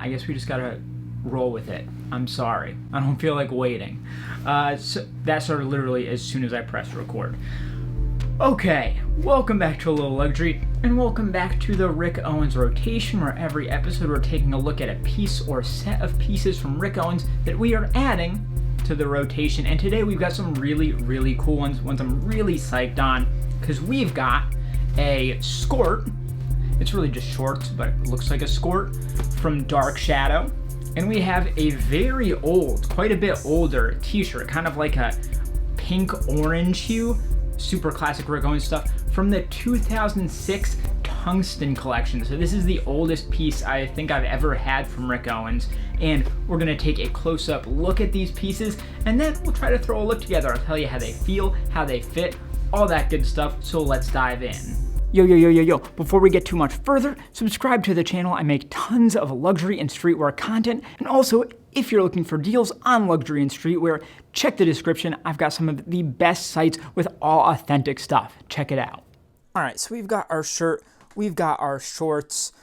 I guess we just gotta roll with it. I'm sorry. I don't feel like waiting. So that started literally as soon as I pressed record. Okay, welcome back to A Little Luxury, and welcome back to the Rick Owens rotation, where every episode we're taking a look at a piece or set of pieces from Rick Owens that we are adding to the rotation. And today we've got some really cool ones I'm really psyched on, because we've got a skort. It's really just shorts, but it looks like a skort from Dark Shadow. And we have a very old, quite a bit older t-shirt, kind of like a pink-orange hue, super classic Rick Owens stuff, from the 2006 Tungsten collection. So this is the oldest piece I think I've ever had from Rick Owens. And we're gonna take a close-up look at these pieces, and then we'll try to throw a look together. I'll tell you how they feel, how they fit, all that good stuff, so let's dive in. Yo. Before we get too much further, subscribe to the channel. I make tons of luxury and streetwear content. And also, if you're looking for deals on luxury and streetwear, check the description. I've got some of the best sites with all authentic stuff. Check it out. All right, so we've got our shirt, we've got our shorts,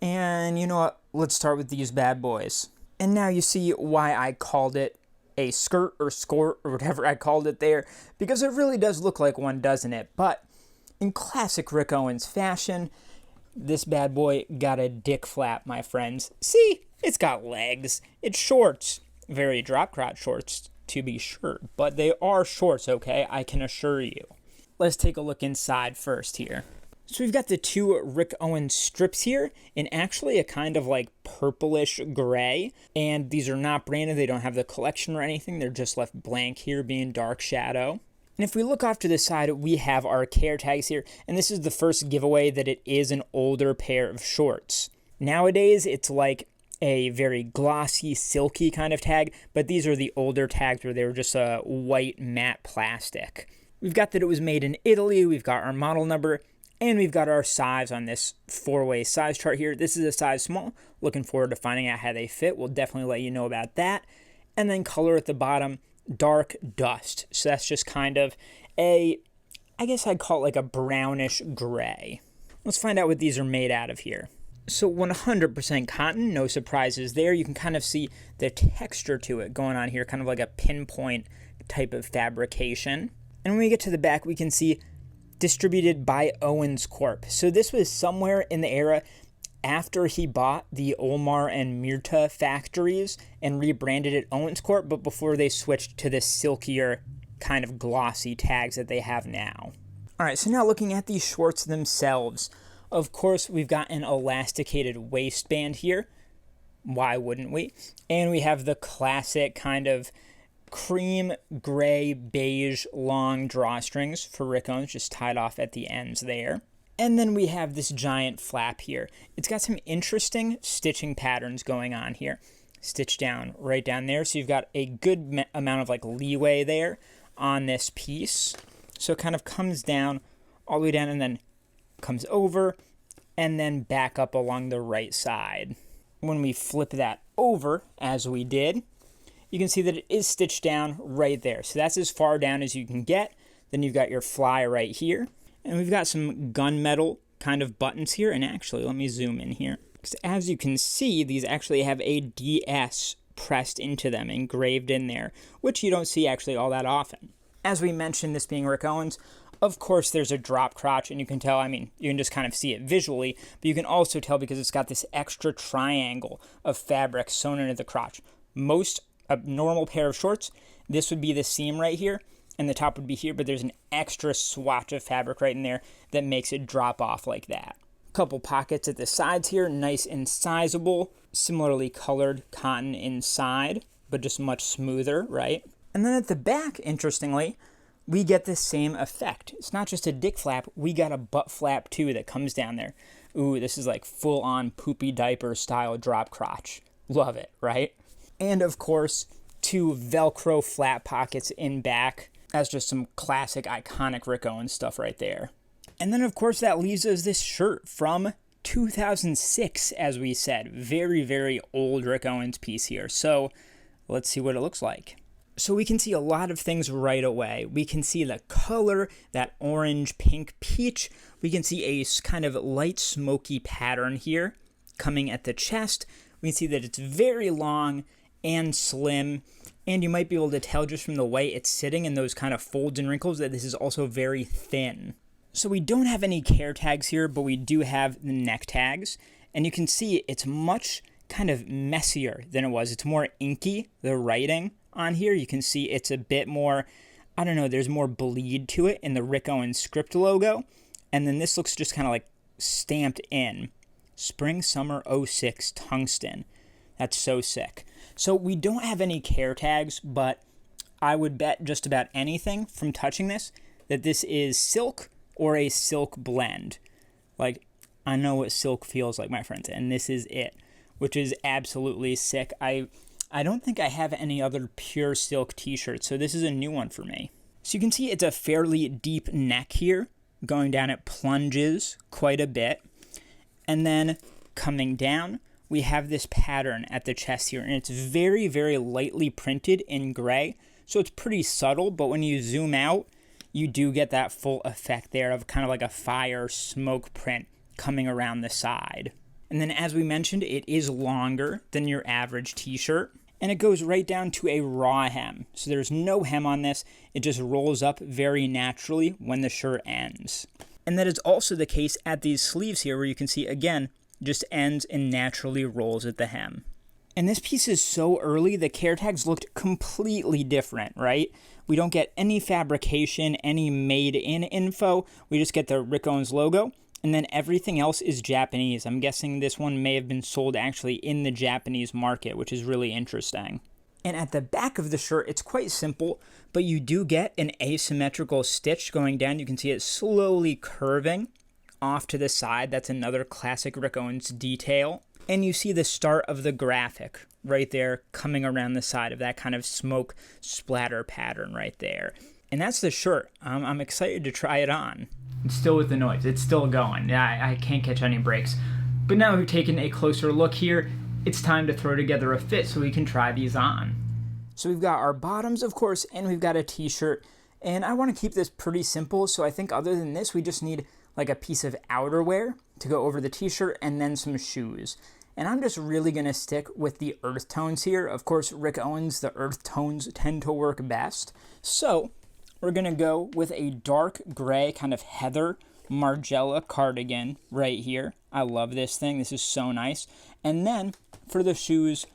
and you know what? Let's start with these bad boys. And now you see why I called it a skirt or skort or whatever I called it there, because it really does look like one, doesn't it? But in classic Rick Owens fashion, this bad boy got a dick flap, my friends. See, it's got legs. It's shorts. Very drop crotch shorts, to be sure. But they are shorts, okay? I can assure you. Let's take a look inside first here. So we've got the two Rick Owens strips here in actually a kind of like purplish gray. And these are not branded. They don't have the collection or anything. They're just left blank here, being Dark Shadow. And if we look off to the side, we have our care tags here, and this is the first giveaway that it is an older pair of shorts. Nowadays, it's like a very glossy, silky kind of tag, but these are the older tags where they were just a white matte plastic. We've got that it was made in Italy, we've got our model number, and we've got our size on this four-way size chart here. This is a size small. Looking forward to finding out how they fit. We'll definitely let you know about that. And then color at the bottom, dark dust. So that's just kind of I guess I'd call it like a brownish gray. Let's find out what these are made out of here. So 100% cotton, no surprises there. You can kind of see the texture to it going on here, kind of like a pinpoint type of fabrication. And when we get to the back, we can see distributed by Owens Corp. So this was somewhere in the era after he bought the Olmar and Myrta factories and rebranded it Owens Corp, but before they switched to the silkier kind of glossy tags that they have now. All right, so now looking at these shorts themselves, of course, we've got an elasticated waistband here. Why wouldn't we? And we have the classic kind of cream, gray, beige, long drawstrings for Rick Owens, just tied off at the ends there. And then we have this giant flap here. It's got some interesting stitching patterns going on here. Stitched down right down there. So you've got a good amount of like leeway there on this piece. So it kind of comes down all the way down and then comes over and then back up along the right side. When we flip that over, as we did, you can see that it is stitched down right there. So that's as far down as you can get. Then you've got your fly right here. And we've got some gunmetal kind of buttons here. And actually, let me zoom in here. Because as you can see, these actually have a DS pressed into them, engraved in there, which you don't see actually all that often. As we mentioned, this being Rick Owens, of course there's a drop crotch, and you can tell, I mean, you can just kind of see it visually, but you can also tell because it's got this extra triangle of fabric sewn into the crotch. Most a normal pair of shorts, this would be the seam right here, and the top would be here, but there's an extra swatch of fabric right in there that makes it drop off like that. Couple pockets at the sides here, nice and sizable, similarly colored cotton inside, but just much smoother, right? And then at the back, interestingly, we get the same effect. It's not just a dick flap, we got a butt flap too that comes down there. Ooh, this is like full-on poopy diaper style drop crotch. Love it, right? And of course, two Velcro flat pockets in back. That's just some classic, iconic Rick Owens stuff right there. And then, of course, that leaves us this shirt from 2006, as we said. Very, very old Rick Owens piece here. So let's see what it looks like. So we can see a lot of things right away. We can see the color, that orange, pink, peach. We can see a kind of light smoky pattern here coming at the chest. we can see that it's very long and slim, and you might be able to tell just from the way it's sitting in those kind of folds and wrinkles that this is also very thin. So we don't have any care tags here, but we do have the neck tags, and you can see it's much kind of messier than it was. It's more inky, the writing on here. You can see it's a bit more, I don't know, there's more bleed to it in the Rick Owens script logo. And then this looks just kind of like stamped in. Spring Summer 06 Tungsten. That's so sick. So we don't have any care tags, but I would bet just about anything from touching this that this is silk or a silk blend. Like, I know what silk feels like, my friends, and this is it, which is absolutely sick. I don't think I have any other pure silk t-shirts, so this is a new one for me. So you can see it's a fairly deep neck here. Going down, it plunges quite a bit. And then coming down, we have this pattern at the chest here, and it's very, very lightly printed in gray. So it's pretty subtle, but when you zoom out, you do get that full effect there of kind of like a fire smoke print coming around the side. And then as we mentioned, it is longer than your average t-shirt, and it goes right down to a raw hem. So there's no hem on this. It just rolls up very naturally when the shirt ends. And that is also the case at these sleeves here, where you can see, again, just ends and naturally rolls at the hem. And this piece is so early, the care tags looked completely different, right? We don't get any fabrication, any made-in info. We just get the Rick Owens logo. And then everything else is Japanese. I'm guessing this one may have been sold actually in the Japanese market, which is really interesting. And at the back of the shirt, it's quite simple, but you do get an asymmetrical stitch going down. You can see it slowly curving off to the side. That's another classic Rick Owens detail. And you see the start of the graphic right there coming around the side of that kind of smoke splatter pattern right there. And that's the shirt. I'm excited to try it on. It's still with the noise. It's still going. I can't catch any breaks. But now we've taken a closer look here. It's time to throw together a fit so we can try these on. So we've got our bottoms, of course, and we've got a t-shirt. And I want to keep this pretty simple, so I think other than this, we just need like a piece of outerwear to go over the t-shirt and then some shoes. And I'm just really going to stick with the earth tones here. Of course, Rick Owens, the earth tones tend to work best. So we're going to go with a dark gray kind of heather Margiela cardigan right here. I love this thing. This is so nice. And then for the shoes,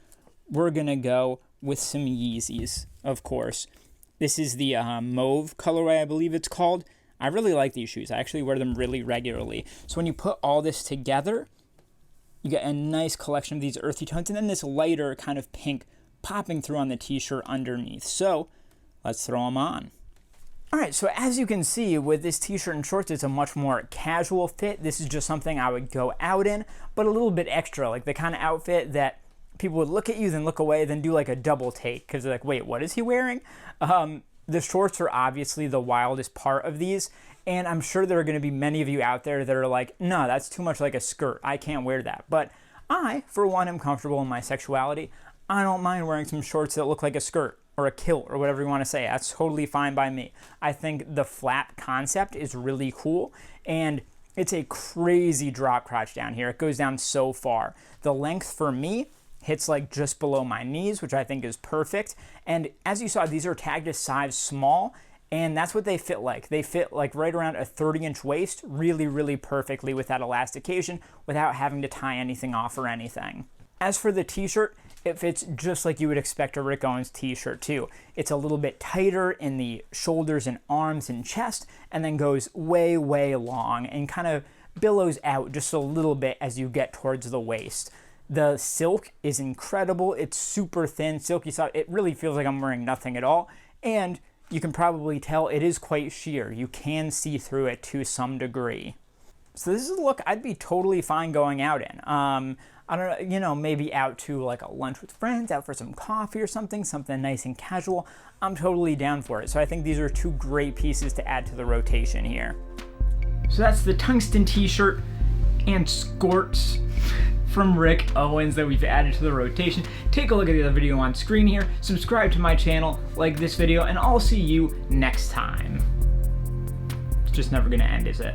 we're going to go with some Yeezys, of course. This is the mauve colorway, I believe it's called. I really like these shoes. I actually wear them really regularly. So when you put all this together, you get a nice collection of these earthy tones, and then this lighter kind of pink popping through on the t-shirt underneath. So let's throw them on. All right, so as you can see with this t-shirt and shorts, it's a much more casual fit. This is just something I would go out in, but a little bit extra, like the kind of outfit that people would look at you, then look away, then do like a double take, because they're like, wait, what is he wearing? The shorts are obviously the wildest part of these, and I'm sure there are going to be many of you out there that are like, no, that's too much like a skirt. I can't wear that. But I, for one, am comfortable in my sexuality. I don't mind wearing some shorts that look like a skirt or a kilt or whatever you want to say. That's totally fine by me. I think the flap concept is really cool, and it's a crazy drop crotch down here. It goes down so far. The length for me hits like just below my knees, which I think is perfect. And as you saw, these are tagged as size small, and that's what they fit like. They fit like right around a 30-inch waist really, really perfectly with that elastication without having to tie anything off or anything. As for the t-shirt, it fits just like you would expect a Rick Owens t-shirt too. It's a little bit tighter in the shoulders and arms and chest, and then goes way, way long and kind of billows out just a little bit as you get towards the waist. The silk is incredible. It's super thin, silky soft. It really feels like I'm wearing nothing at all. And you can probably tell it is quite sheer. You can see through it to some degree. So this is a look I'd be totally fine going out in. I don't know, you know, maybe out to like a lunch with friends, out for some coffee or something nice and casual. I'm totally down for it. So I think these are two great pieces to add to the rotation here. So that's the tungsten t-shirt and skirts from Rick Owens that we've added to the rotation. Take a look at the other video on screen here, subscribe to my channel, like this video, and I'll see you next time. It's just never gonna end, is it?